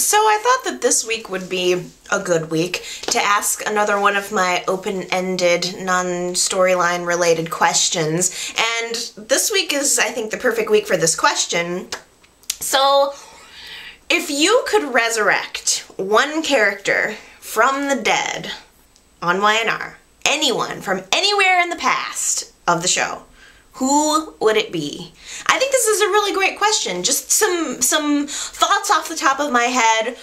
So I thought that this week would be a good week to ask another one of my open-ended, non-storyline related questions. And this week is, I think, the perfect week for this question. So, if you could resurrect one character from the dead on YNR, anyone from anywhere in the past of the show, who would it be? I think this is a really great question. Just some thoughts off the top of my head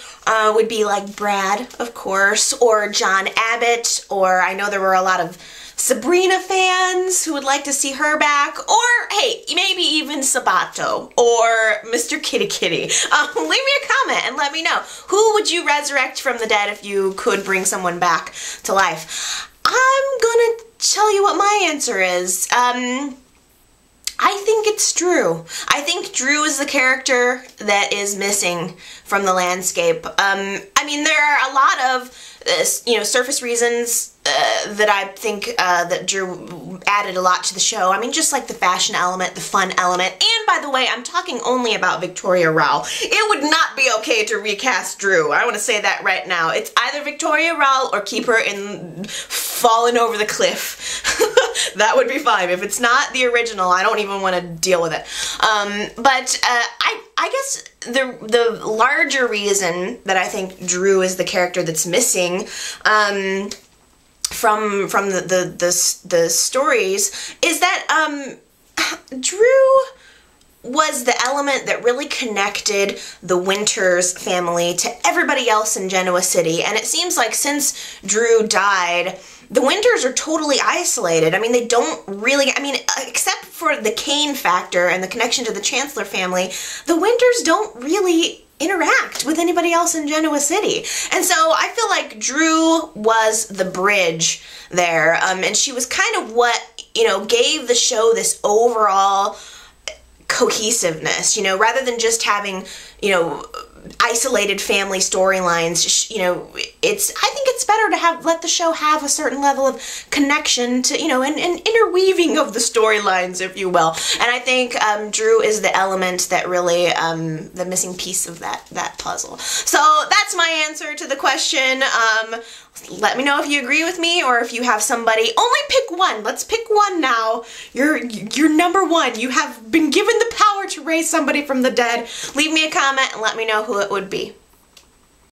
would be like Brad, of course, or John Abbott, or I know there were a lot of Sabrina fans who would like to see her back, or hey, maybe even Sabato or Mr. Kitty Kitty. Leave me a comment and let me know. Who would you resurrect from the dead if you could bring someone back to life? I'm gonna tell you what my answer is. I think it's Drew. I think Drew is the character that is missing from the landscape. I mean, there are a lot of, surface reasons that I think that Drew added a lot to the show. I mean, just like the fashion element, the fun element, and by the way, I'm talking only about Victoria Rao. It would not be okay to recast Drew. I want to say that right now. It's either Victoria Rao or keep her in Falling Over the Cliff. That would be fine. If it's not the original, I don't even want to deal with it. But I guess the larger reason that I think Drew is the character that's missing from the stories is that Drew was the element that really connected the Winters family to everybody else in Genoa City, and it seems like since Drew died, the Winters are totally isolated. I mean, they don't really, except for the Kane factor and the connection to the Chancellor family, the Winters don't really interact with anybody else in Genoa City. And so I feel like Drew was the bridge there, and she was kind of what, gave the show this overall cohesiveness, rather than just having, isolated family storylines. I think it's better to let the show have a certain level of connection to, an interweaving of the storylines, if you will. And I think Drew is the element that really, the missing piece of that puzzle. So that's my answer to the question. Let me know if you agree with me or if you have somebody. Only pick one. Let's pick one now. You're number one. You have been given the power to raise somebody from the dead. Leave me a comment and let me know who it would be.